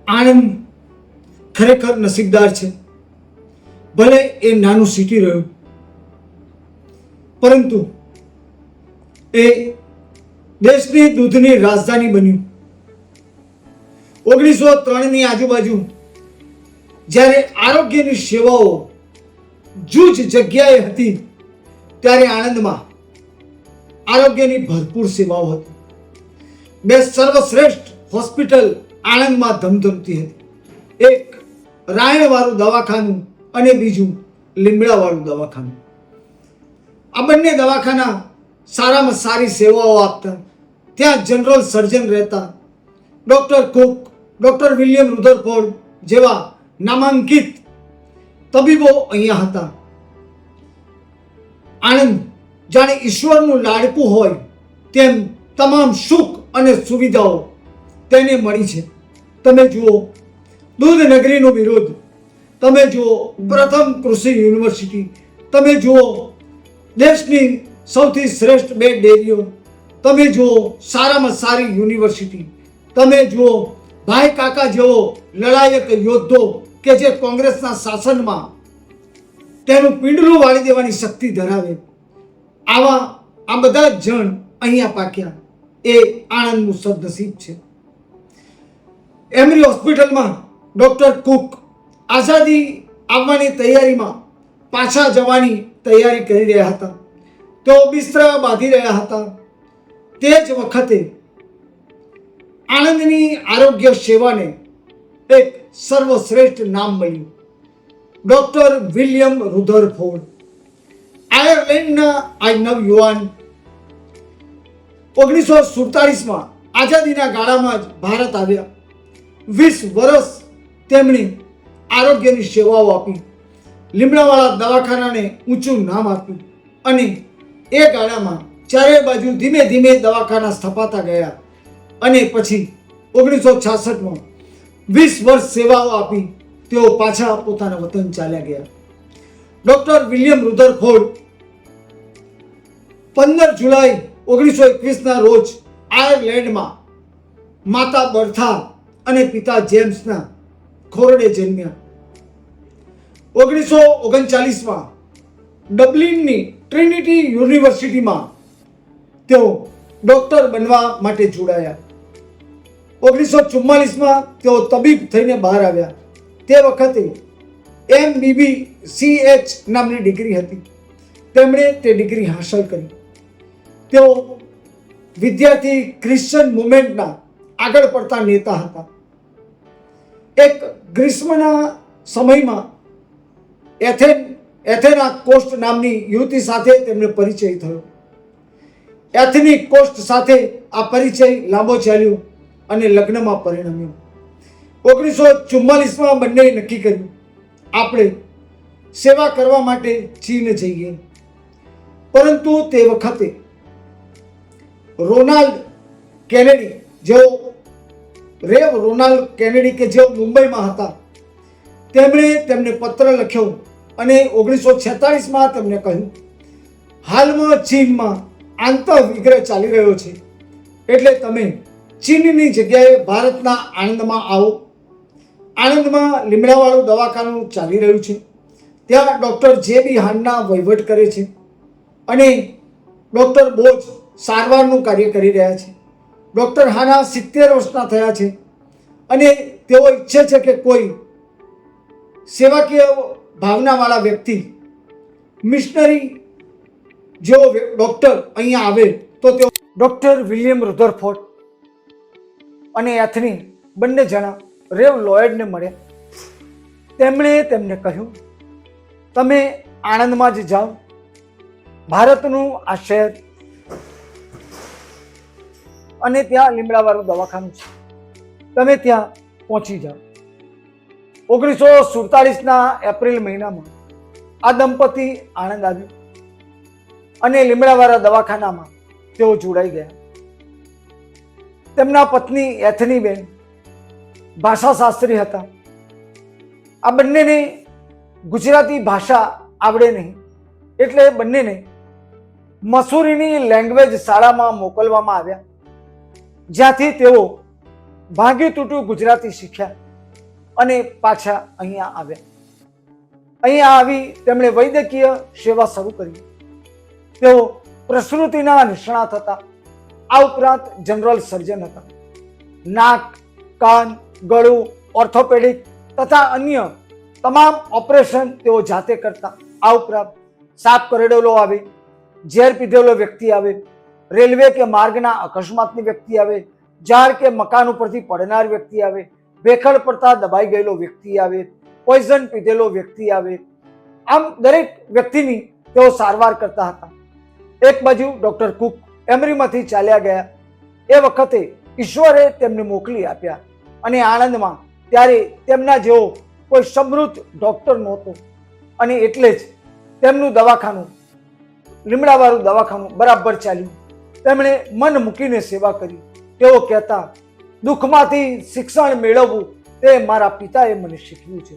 આણંદ ખરેખર નસીબદાર છે. ભલે એ નાનું સિટી રહ્યું, પરંતુ એ દેશની દૂધની રાજધાની બન્યું. 1903ની આજુબાજુ જ્યારે આરોગ્યની સેવાઓ જૂજ જગ્યાએ હતી, ત્યારે આણંદમાં આરોગ્યની ભરપૂર સેવાઓ હતી. બે સર્વશ્રેષ્ઠ હોસ્પિટલ આણંદમાં ધમધમતી હતી. એક રાયણવાળું દવાખાનું અને બીજું લીમડાવાળું દવાખાનું. આ બંને દવાખાના સારામાં સારી સેવાઓ આપતા. ત્યાં જનરલ સર્જન રહેતા. ડૉક્ટર કુક, ડૉક્ટર વિલિયમ રુધરફોર્ડ જેવા નામાંકિત તબીબો અહીંયા હતા. આણંદ જાણે ઈશ્વરનું લાડકું હોય તેમ તમામ સુખ અને સુવિધાઓ તેને મળી છે. તમે જુઓ દૂધ નગરીનો વિરોધ, તમે જુઓ પ્રથમ કૃષિ યુનિવર્સિટી, તમે જુઓ દેશની સૌથી શ્રેષ્ઠ 2 ડેરીઓ, તમે જુઓ સારામાં સારી યુનિવર્સિટી, તમે જુઓ ભાઈ કાકા જેવો લડાયક યોદ્ધો કે જે કોંગ્રેસના શાસનમાં તેનું પિંડલું વાળી દેવાની શક્તિ ધરાવે. આ બધા જ જણ અહીંયા પાક્યા. એ આણંદનું સદનસીબ છે. એમરી હોસ્પિટલમાં ડૉક્ટર કુક આઝાદી આવવાની તૈયારીમાં પાછા જવાની તૈયારી કરી રહ્યા હતા. તેઓ બિસ્તરા બાંધી રહ્યા હતા. તે જ વખતે આણંદની આરોગ્ય સેવાને એક સર્વશ્રેષ્ઠ નામ મળ્યું, ડૉક્ટર વિલિયમ રુધરફોર્ડ. આયર્લેન્ડના આ નવયુવાન 1947માં આઝાદીના ગાળામાં જ ભારત આવ્યા. 20 વર્ષ તેમણે આરોગ્યની સેવાઓ આપી. લીમડાવાળા દવાખાનાને ઊંચું નામ આપ્યું અને એ ગાળામાં ચારે બાજુ ધીમે ધીમે દવાખાના સ્થપાતા ગયા અને પછી 1966માં 20 વર્ષ સેવાઓ આપી તેઓ પાછા પોતાના વતન ચાલ્યા ગયા. ડૉક્ટર વિલિયમ રુધરફોર્ડ 15 જુલાઈ 1921ના રોજ આયર્લેન્ડમાં માતા બર્થા અને પિતા જેમ્સના ખોરડે જન્મ્યા. 1939માં ડબલિનની ટ્રિનિટી યુનિવર્સિટીમાં તેઓ ડૉક્ટર બનવા માટે જોડાયા. 1944માં તેઓ તબીબ થઈને બહાર આવ્યા. તે વખતે MBBCH નામની ડિગ્રી હતી. તેમણે તે ડિગ્રી હાંસલ કરી. તેઓ વિદ્યાર્થી ક્રિશ્ચન મુવમેન્ટના આગળ પડતા નેતા હતા. એક ગ્રીષ્મના સમયમાં એથેના કોસ્ટ નામની યુવતી સાથે તેમને પરિચય થયો. એથેનિક કોસ્ટ સાથે આ પરિચય લાંબો ચાલ્યો અને લગ્નમાં પરિણમ્યો. 1944માં બંનેએ નક્કી કર્યું, આપણે સેવા કરવા માટે ચીન જઈએ. પરંતુ તે વખતે રોનાલ્ડ કેનેડી કે જેઓ મુંબઈમાં હતા, તેમણે તેમને પત્ર લખ્યો અને 1946માં તેમને કહ્યું, હાલમાં ચીનમાં આંતરવિગ્રહ ચાલી રહ્યો છે, એટલે તમે ચીનની જગ્યાએ ભારતના આણંદમાં આવો. આણંદમાં લીમડાવાળું દવાખાનું ચાલી રહ્યું છે. ત્યાં ડૉક્ટર JB હાનના વહીવટ કરે છે અને ડૉક્ટર બોઝ સારવારનું કાર્ય કરી રહ્યા છે. ડૉક્ટર હાના 70 વર્ષના થયા છે અને તેઓ ઈચ્છે છે કે કોઈ સેવાકીય ભાવનાવાળા વ્યક્તિ, મિશનરી જેવો ડૉક્ટર અહીંયા આવે તો તેઓ ડૉક્ટર વિલિયમ રુધરફોર્ડ અને એથની બંને જણા રેવ લોયડને મળ્યા. તેમણે તેમને કહ્યું, તમે આણંદમાં જ જાઓ. ભારતનું આ શહેર અને ત્યાં લીમડાવાળું દવાખાનું છે, તમે ત્યાં પહોંચી જાઓ. 1947ના એપ્રિલ મહિનામાં આ દંપતી આણંદ આવ્યું અને લીમડાવાળા દવાખાનામાં તેઓ જોડાઈ ગયા. તેમના પત્ની એથનીબેન ભાષાશાસ્ત્રી હતા. આ બંનેને ગુજરાતી ભાષા આવડે નહીં, એટલે બંનેને મસૂરીની લેંગ્વેજ શાળામાં મોકલવામાં આવ્યા, જ્યાંથી તેઓ ભાંગી તૂટું ગુજરાતી શીખ્યા. અને પાછા અહીંયા આવ્યા. અહીંયા આવી તેમણે વૈદ્યકીય સેવા શરૂ કરી. તેઓ પ્રસૂતિના નિષ્ણાત હતા. આ ઉપરાંત જનરલ સર્જન હતા. નાક, કાન, ગળું, ઓર્થોપેડિક તથા અન્ય તમામ ઓપરેશન તેઓ જાતે કરતા. આ ઉપરાંત સાપ કરડેલો આવે, ઝેર પીધેલો વ્યક્તિ આવે, રેલવે કે માર્ગના અકસ્માતની વ્યક્તિ આવે, ઝાડ કે મકાન ઉપરથી પડનાર વ્યક્તિ આવે, ભેખડ પડતા દબાઈ ગયેલો વ્યક્તિ આવે, પોઈઝન પીધેલો વ્યક્તિ આવે, આમ દરેક વ્યક્તિની તેઓ સારવાર કરતા હતા. એક બાજુ ડોક્ટર કુક એમરીમાંથી ચાલ્યા ગયા. એ વખતે ઈશ્વરે તેમને મોકલી આપ્યા અને આણંદમાં ત્યારે તેમના જેવો કોઈ સમૃદ્ધ ડોક્ટર નહોતો અને એટલે જ તેમનું દવાખાનું, લીમડાવાળું દવાખાનું બરાબર ચાલ્યું. તેમણે મન મૂકીને સેવા કરી. તેઓ કહેતા, દુઃખમાંથી શિક્ષણ મેળવવું તે મારા પિતાએ મને શીખવ્યું છે.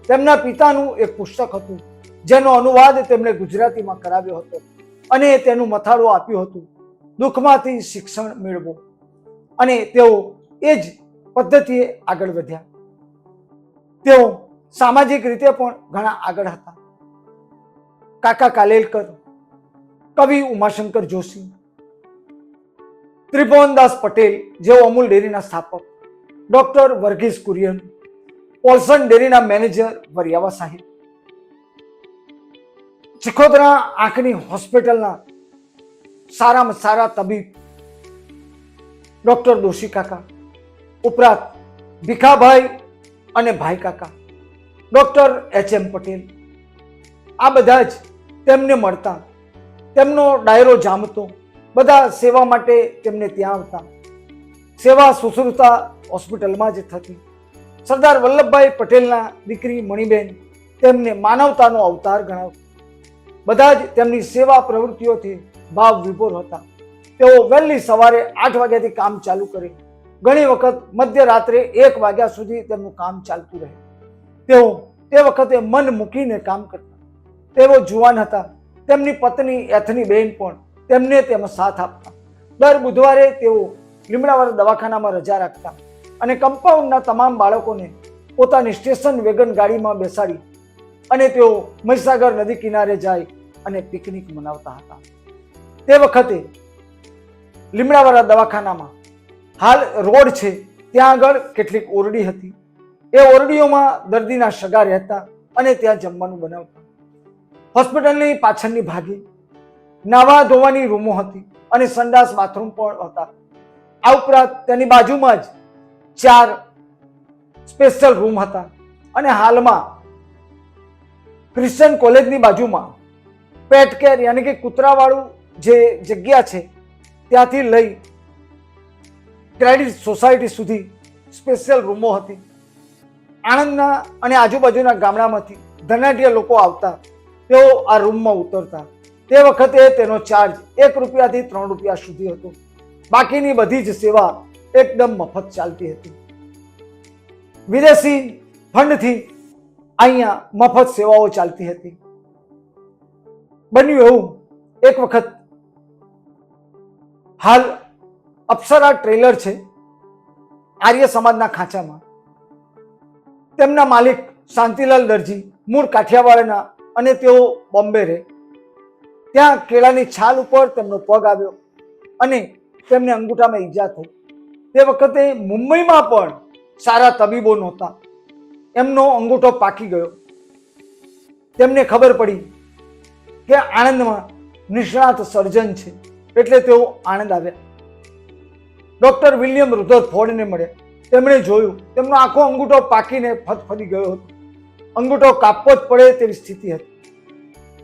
તેમના પિતાનું એક પુસ્તક હતું જેનો અનુવાદ તેમણે ગુજરાતીમાં કરાવ્યો હતો અને તેનું મથાળું આપ્યું હતું, દુઃખમાંથી શિક્ષણ મેળવો. અને તેઓ એ જ પદ્ધતિએ આગળ વધ્યા. તેઓ સામાજિક રીતે પણ ઘણા આગળ હતા. કાકા કાલેલકર, કવિ ઉમાશંકર જોશી, ત્રિભુવનદાસ પટેલ જેઓ અમૂલ ડેરીના સ્થાપક, ડોક્ટર વર્ગીસ કુરિયન, પોલ્સન ડેરીના મેનેજર વરિયાવા સાહેબ, ચિખોદરા આંખની હોસ્પિટલના સારામાં સારા તબીબ ડોક્ટર દોશી કાકા, ઉપરાંત ભીખાભાઈ અને ભાઈ કાકા ડોક્ટર એચ.એમ. પટેલ, આ બધા જ તેમને મળતા. તેમનો ડાયરો જામતો. બધા સેવા માટે તેમને ત્યાં આવતા. સેવા સુશ્રુતા હોસ્પિટલમાં જ થતી. સરદાર વલ્લભભાઈ પટેલના દીકરી મણિબેન તેમને માનવતાનો અવતાર ગણાવતા. બધા જ તેમની સેવા પ્રવૃત્તિઓથી ભાવ વિભોર હતા. તેઓ વહેલી સવારે 8 વાગ્યાથી કામ ચાલુ કરે. ઘણી વખત મધ્યરાત્રે 1 વાગ્યા સુધી તેમનું કામ ચાલતું રહે. તેઓ તે વખતે મન મૂકીને કામ કરતા. તેઓ જુવાન હતા. તેમની પત્ની એથની બેન પણ તેમને તેમાં સાથ આપતા. દર બુધવારે તેઓ લીમડાવાળા દવાખાનામાં રજા રાખતા અને કમ્પાઉન્ડના તમામ બાળકોને પોતાની સ્ટેશન વેગન ગાડીમાં બેસાડી અને તેઓ મહીસાગર નદી કિનારે જાય અને પિકનિક મનાવતા હતા. તે વખતે લીમડાવાળા દવાખાનામાં હાલ રોડ છે ત્યાં આગળ કેટલીક ઓરડી હતી. એ ઓરડીઓમાં દર્દીના સગા રહેતા અને ત્યાં જમવાનું બનાવતા. હોસ્પિટલની પાછળની ભાગે નાવા ધોવાની રૂમો હતી અને સંડાસ બાથરૂમ પણ હતા. આ ઉપરાંત તેની બાજુમાં જ 4 સ્પેશિયલ રૂમ હતા અને હાલમાં ક્રિશ્ચન કોલેજની બાજુમાં પેટ કેર યાની કે કૂતરાવાળું જે જગ્યા છે ત્યાંથી લઈ ક્રેડિટ સોસાયટી સુધી સ્પેશિયલ રૂમો હતી. આણંદના અને આજુબાજુના ગામડામાંથી ધનાઢ્ય લોકો આવતા. તેઓ આ રૂમમાં ઉતરતા. તે વખતે તેનો ચાર્જ 1 રૂપિયાથી 3 રૂપિયા સુધી હતો. બાકીની બધી જ સેવા એકદમ મફત ચાલતી હતી. વિદેશી ફંડથી અહીંયા મફત સેવાઓ ચાલતી હતી. બન્યું એવું, એક વખત હાલ અપ્સરા ટ્રેલર છે આર્ય સમાજના ખાંચામાં. તેમના માલિક શાંતિલાલ દરજી મૂળ કાઠિયાવાડના અને તેઓ બોમ્બે રહે. ત્યાં કેળાની છાલ ઉપર તેમનો પગ આવ્યો અને તેમને અંગૂઠામાં ઈજા થઈ. તે વખતે મુંબઈમાં પણ સારા તબીબો નહોતા. એમનો અંગૂઠો પાકી ગયો. તેમને ખબર પડી કે આણંદમાં નિષ્ણાત સર્જન છે એટલે તેઓ આણંદ આવ્યા. ડોક્ટર વિલિયમ રુધરફોર્ડને મળ્યા. તેમણે જોયું તેમનો આખો અંગૂઠો પાકીને ફદફદી ગયો હતો. અંગૂઠો કાપવો જ પડે તેવી સ્થિતિ હતી.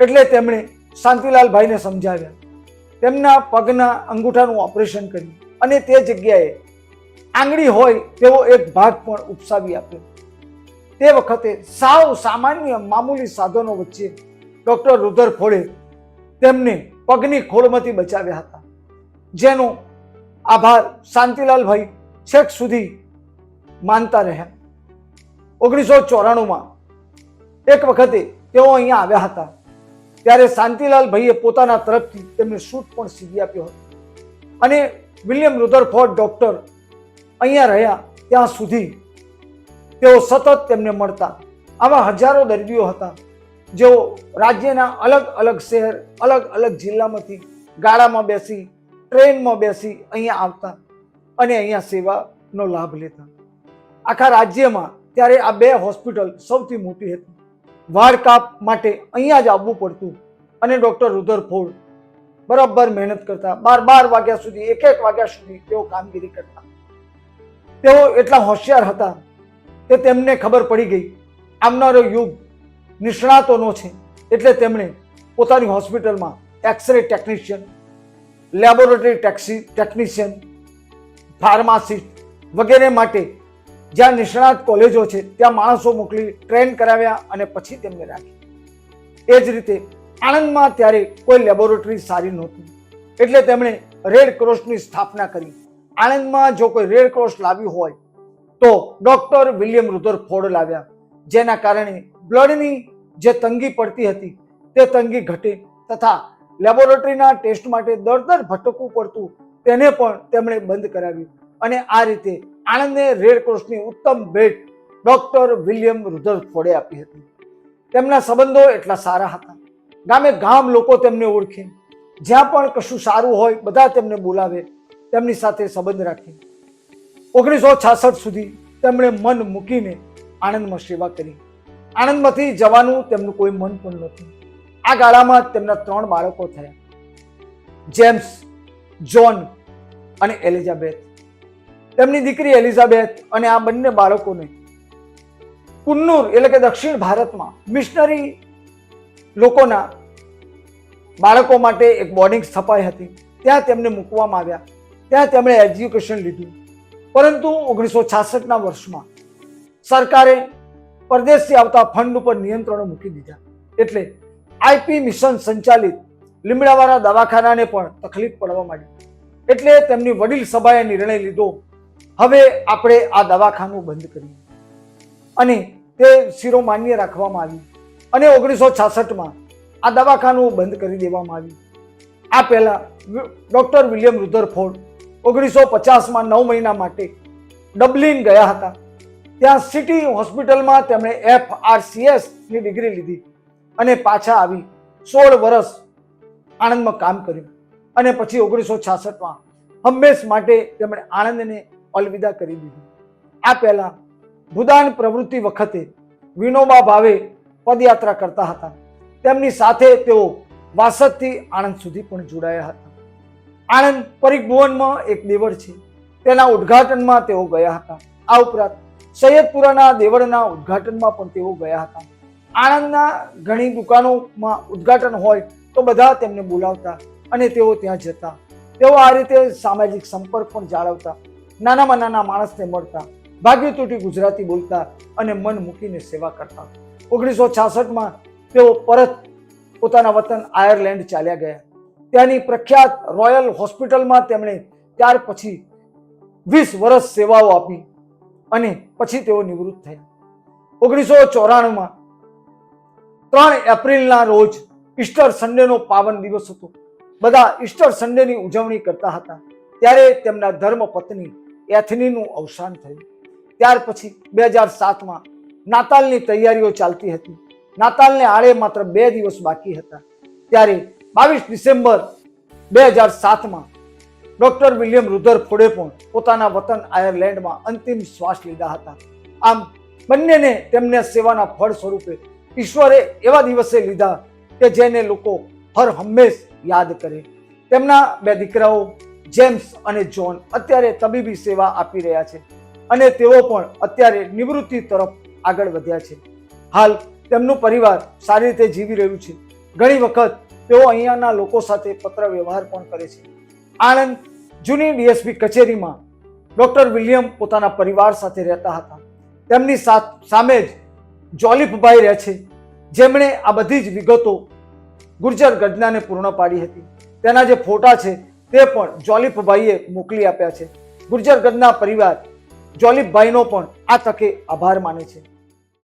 એટલે તેમણે શાંતિલાલભાઈને સમજાવ્યા. તેમના પગના અંગૂઠાનું ઓપરેશન કર્યું અને તે જગ્યાએ આંગળી હોય તેવો એક ભાગ પણ ઉપસાવી આપ્યો. તે વખતે સાવ સામાન્ય મામૂલી સાધનો વચ્ચે ડોક્ટર રુધરફોર્ડે તેમને પગની ખોળમાંથી બચાવ્યા હતા, જેનો આભાર શાંતિલાલભાઈ છેક સુધી માનતા રહ્યા. 1994માં એક વખતે તેઓ અહીંયા આવ્યા હતા. ત્યારે શાંતિલાલભાઈએ પોતાના તરફથી તેમને સૂટ પણ સીવી આપ્યો હતો અને વિલિયમ રુધરફોર્ડ ડોક્ટર અહીંયા રહ્યા ત્યાં સુધી તેઓ સતત તેમને મળતા. આવા હજારો દર્દીઓ હતા જેઓ રાજ્યના અલગ અલગ શહેર, અલગ અલગ જિલ્લામાંથી ગાડામાં બેસી, ટ્રેનમાં બેસી અહીંયા આવતા અને અહીંયા સેવાનો લાભ લેતા. આખા રાજ્યમાં ત્યારે આ 2 હોસ્પિટલ સૌથી મોટી હતી. વાળ કાપ માટે અહીંયા જ આવવું પડતું અને ડૉક્ટર રુધરફોર્ડ બરાબર મહેનત કરતા. 12 વાગ્યા સુધી, 1 વાગ્યા સુધી તેઓ કામગીરી કરતા. તેઓ એટલા હોશિયાર હતા કે તેમને ખબર પડી ગઈ આવનારો યુગ નિષ્ણાતોનો છે, એટલે તેમણે પોતાની હોસ્પિટલમાં x-ray technician, laboratory technician, pharmacist વગેરે માટે જ્યાં નિષ્ણાત કોલેજો છે ત્યાં માણસો મોકલી ટ્રેન કરાવ્યા અને પછી તેમને રાખી. એ જ રીતે આણંદમાં ત્યારે કોઈ લેબોરેટરી સારી નહોતી, એટલે તેમણે રેડ ક્રોસની સ્થાપના કરી. આણંદમાં જો કોઈ રેડ ક્રોસ લાવ્યું હોય તો ડૉક્ટર વિલિયમ રુધરફોર્ડ લાવ્યા, જેના કારણે બ્લડની જે તંગી પડતી હતી તે તંગી ઘટે તથા લેબોરેટરીના ટેસ્ટ માટે દર ભટકવું પડતું તેને પણ તેમણે બંધ કરાવ્યું. અને આ રીતે આણંદને રેડ ક્રોસની ઉત્તમ ભેટ ડૉક્ટર વિલિયમ રુધરફોર્ડે આપી હતી. તેમના સંબંધો એટલા સારા હતા, ગામે ગામ લોકો તેમને ઓળખે, જ્યાં પણ કશું સારું હોય બધા તેમને બોલાવે, તેમની સાથે સંબંધ રાખે. 1966 સુધી તેમણે મન મૂકીને આણંદમાં સેવા કરી. આણંદમાંથી જવાનું તેમનું કોઈ મન પણ નહોતું. આ ગાળામાં તેમના 3 બાળકો થયા, જેમ્સ, જ્હોન અને એલિઝાબેથ. તેમની દીકરી એલિઝાબેથ અને આ બંને બાળકોને કુન્નૂર એટલે કે દક્ષિણ ભારતમાં મિશનરી લોકોના બાળકો માટે એક બોર્ડિંગ સ્થપાઈ હતી, ત્યાં તેમને મૂકવામાં આવ્યા. ત્યાં તેમણે એજ્યુકેશન લીધું. પરંતુ 1966ના વર્ષમાં સરકારે પરદેશથી આવતા ફંડ ઉપર નિયંત્રણો મૂકી દીધા, એટલે આઈપી મિશન સંચાલિત લીમડાવાળા દવાખાનાને પણ તકલીફ પડવા માંડી. એટલે તેમની વડીલ સભાએ નિર્ણય લીધો, હવે આપણે આ દવાખાનું બંધ કરીએ, અને તે શિરોમાન્ય રાખવામાં આવ્યું. અને 1966માં આ દવાખાનું બંધ કરી દેવામાં આવ્યું. આ પહેલા ડૉક્ટર વિલિયમ રુધરફોર્ડ 1950માં 9 મહિના માટે ડબલિન ગયા હતા. ત્યાં સિટી હોસ્પિટલમાં તેમણે FRCS ની ડિગ્રી લીધી અને પાછા આવી 16 વર્ષ આણંદમાં કામ કર્યું. અને પછી 1966માં હંમેશ માટે તેમણે આણંદને અલવિદા કરી દીધું. આ પહેલા ભૂદાન પ્રવૃત્તિ વખતે વિનોબા ભાવે પદયાત્રા કરતા હતા. તેમની સાથે તેઓ વાસદથી આણંદ સુધી પણ જોડાયા હતા. આણંદ પરિભુવનમાં એક દેવળ છે, તેના ઉદ્ઘાટનમાં તેઓ ગયા હતા. આ ઉપરાંત સૈયદપુરાના દેવળના ઉદ્ઘાટનમાં પણ તેઓ ગયા હતા. આણંદના ઘણી દુકાનોમાં ઉદ્ઘાટન હોય તો બધા તેમને બોલાવતા અને તેઓ ત્યાં જતા. તેઓ આ રીતે સામાજિક સંપર્ક પણ જાળવતા, નાનામાં નાના માણસને મળતા, ભાગ્ય તૂટી ગુજરાતી બોલતા અને મન મૂકીને સેવા કરતા. 1966માં તેઓ પરત પોતાના વતન આયર્લેન્ડ ચાલ્યા ગયા. ત્યાંની પ્રખ્યાત રોયલ હોસ્પિટલમાં તેમણે ત્યાર પછી 20 વર્ષ સેવાઓ આપી અને પછી તેઓ નિવૃત્ત થયા. 1994માં 3 એપ્રિલના રોજ ઈસ્ટર સન્ડેનો પાવન દિવસ હતો. બધા ઈસ્ટર સન્ડેની ઉજવણી કરતા હતા. ત્યારે તેમના ધર્મપત્ની એથનીનું અવસાન થયું. ત્યાર પછી 2007માં નાતાલની તૈયારીઓ ચાલતી હતી. નાતાલને આડે માત્ર 2 દિવસ બાકી હતા. ત્યારે 22 ડિસેમ્બર 2007માં ડૉક્ટર વિલિયમ રુધરફોર્ડે પણ પોતાના વતન આયર્લેન્ડમાં અંતિમ શ્વાસ લીધા હતા. આમ બંનેને તેમના સેવાના ફળ સ્વરૂપે ઈશ્વરે એવા દિવસે લીધા કે જેને લોકો હર હંમેશ યાદ કરે. તેમના 2 દીકરાઓ જેમ્સ અને જ્હોન અત્યારે તબીબી સેવા આપી રહ્યા છે અને તેઓ પણ અત્યારે નિવૃત્તિ તરફ આગળ વધ્યા છે. હાલ તેમનું પરિવાર સારી રીતે જીવી રહ્યું છે. ઘણી વખત તેઓ અહીંયાના લોકો સાથે પત્ર વ્યવહાર પણ કરે છે. આણંદ જૂની ડીએસપી કચેરીમાં ડૉક્ટર વિલિયમ પોતાના પરિવાર સાથે રહેતા હતા. તેમની સામે જ જોલિફભાઈ રહે છે, જેમણે આ બધી જ વિગતો ગુર્જર ગઢનાને પૂર્ણ પાડી હતી. તેના જે ફોટા છે તે પણ જોલિફભાઈએ મોકલી આપ્યા છે. ગુર્જર ગઢના પરિવાર જોલિફભાઈનો પણ આ તકે આભાર માને છે.